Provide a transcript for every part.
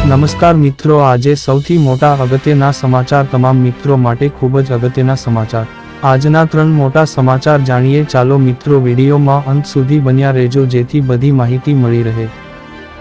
નમસ્કાર મિત્રો, આજે સૌથી મોટા અગત્યના સમાચાર તમામ મિત્રો માટે ખૂબ જ અગત્યના સમાચાર। આજના 3 મોટા સમાચાર જાણીએ। ચાલો મિત્રો, વિડીયોમાં અંત સુધી બન્યા રહેજો જેથી બધી માહિતી મળી રહે।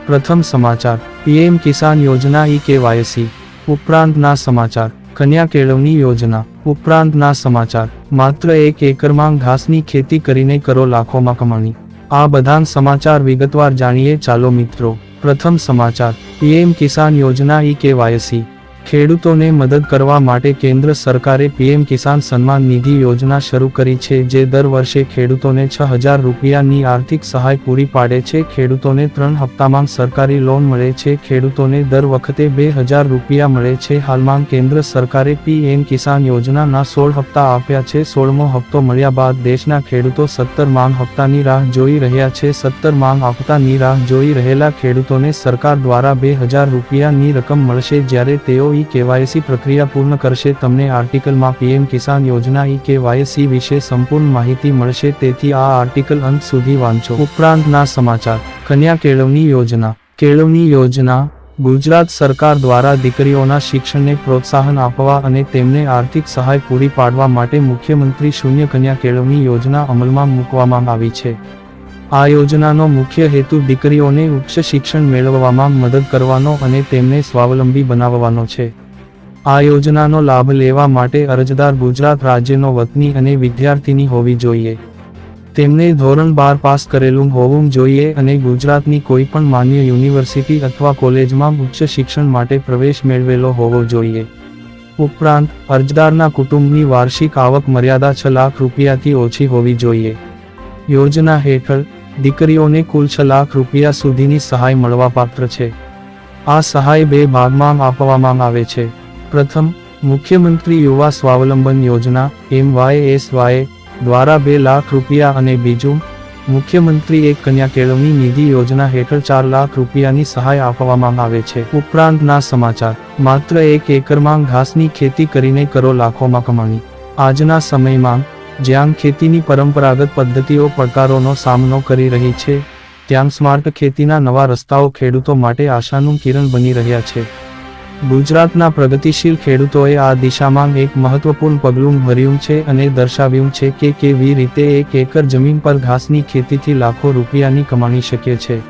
પ્રથમ સમાચાર, પીએમ કિસાન યોજના ઈ-કેવાયસી ઉપરાંતના સમાચાર, કન્યા કેળવણી યોજના ઉપરાંતના સમાચાર, માત્ર 1 એકરમાં ઘાસની ખેતી કરીને કરો લાખોમાં કમાણી। આ બધા સમાચાર વિગતવાર જાણીએ। ચાલો મિત્રો, પ્રથમ સમાચાર, પીએમ કિસાન યોજના ઈ-કેવાયસી। ખેડૂતોને મદદ કરવા માટે કેન્દ્ર સરકારે પીએમ કિસાન સન્માન નિધિ યોજના શરૂ કરી છે, જે દર વર્ષે ખેડૂતોને 6000 રૂપિયાની આર્થિક સહાય પૂરી પાડે છે। ખેડૂતોને 3 હપ્તામાં સરકારી લોન મળે છે। ખેડૂતોને દર વખતે 2000 રૂપિયા મળે છે। હાલમાં કેન્દ્ર સરકારે પીએમ કિસાન યોજનાના 16 હપ્તા આપ્યા છે। 16મો હપ્તો મળ્યા બાદ દેશના ખેડૂતો 17મા હપ્તાની રાહ જોઈ રહ્યા છે। 17મા હપ્તાની રાહ જોઈ રહેલા ખેડૂતોને સરકાર દ્વારા 2000 રૂપિયાની રકમ મળશે જ્યારે તેઓ ઈ-કેવાયસી પ્રક્રિયા પૂર્ણ કરશે। તમને આર્ટિકલમાં પીએમ કિસાન યોજના ઈ-કેવાયસી વિશે સંપૂર્ણ માહિતી મળશે, તેથી આ આર્ટિકલ અંત સુધી વાંચો। ઉપરાંતના સમાચાર, કન્યા કેળવણી યોજના। કેળવણી યોજના ગુજરાત સરકાર દ્વારા દીકરીઓના શિક્ષણને પ્રોત્સાહન આપવા અને તેમને આર્થિક સહાય પૂરી પાડવા માટે મુખ્યમંત્રી શૂન્ય કન્યા કેળવણી યોજના અમલમાં મૂકવામાં આવી છે। આ યોજનાનો મુખ્ય હેતુ દીકરીઓને ઉચ્ચ શિક્ષણ મેળવવામાં મદદ કરવાનો અને તેમને સ્વાવલંબી બનાવવાનો છે। આ યોજનાનો લાભ લેવા માટે અરજદાર ગુજરાત રાજ્યનો વતની અને વિદ્યાર્થીની હોવી જોઈએ। તેમને ધોરણ 12 પાસ કરેલું હોવું જોઈએ અને ગુજરાતની કોઈ પણ માન્ય યુનિવર્સિટી અથવા કોલેજમાં ઉચ્ચ શિક્ષણ માટે પ્રવેશ મેળવેલો હોવો જોઈએ। ઉપરાંત અરજદારના કુટુંબની વાર્ષિક આવક મર્યાદા 6 લાખ રૂપિયાથી ઓછી હોવી જોઈએ। યોજના હેઠળ દીકરીઓને કુલ 6 લાખ રૂપિયા સુધીની સહાય મળવાપાત્ર છે। આ સહાય 2 ભાગમાં આપવામાં આવે છે। પ્રથમ, મુખ્યમંત્રી યુવા સ્વાવલંબન યોજના MYSY દ્વારા 2 લાખ રૂપિયા અને બીજું, મુખ્યમંત્રી એક કન્યા કેળવણી નિધિ યોજના હેઠળ 4 લાખ રૂપિયાની સહાય આપવામાં આવે છે। ઉપરાંતના સમાચાર, માત્ર 1 એકરમાં ઘાસની ખેતી કરીને કરો લાખોમાં કમાણી। આજના સમયમાં જ્યાં ખેતીની પરંપરાગત પદ્ધતિઓ પડકારોનો સામનો કરી રહી છે, ત્યાં સ્માર્ટ ખેતીના નવા રસ્તાઓ ખેડૂતો માટે આશાનું કિરણ બની રહ્યા છે। ગુજરાતના પ્રગતિશીલ ખેડૂતોએ આ દિશામાં એક મહત્વપૂર્ણ પગલું ભર્યું છે અને દર્શાવ્યું છે કે કેવી રીતે 1 એકર જમીન પર ઘાસની ખેતીથી લાખો રૂપિયાની કમાણી શક્ય છે।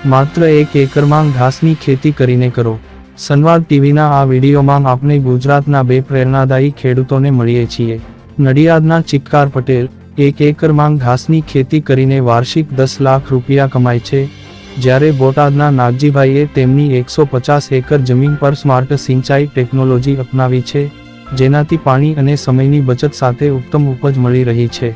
માત્ર 1 એકરમાં ઘાસની ખેતી કરીને કરો। સંવાદ ટીવીના આ વિડીયોમાં આપણે ગુજરાતના 2 પ્રેરણાદાયી ખેડૂતોને મળીએ છીએ। નડિયાદના ચિક્કાર પટેલ 1 એકરમાં ઘાસની ખેતી કરીને વાર્ષિક 10 લાખ રૂપિયા કમાય છે, જ્યારે બોટાદના નાગજીભાઈએ તેમની 150 એકર જમીન પર સ્માર્ટ સિંચાઈ ટેકનોલોજી અપનાવી છે, જેનાથી પાણી અને સમયની બચત સાથે ઉત્તમ ઉપજ મળી રહી છે।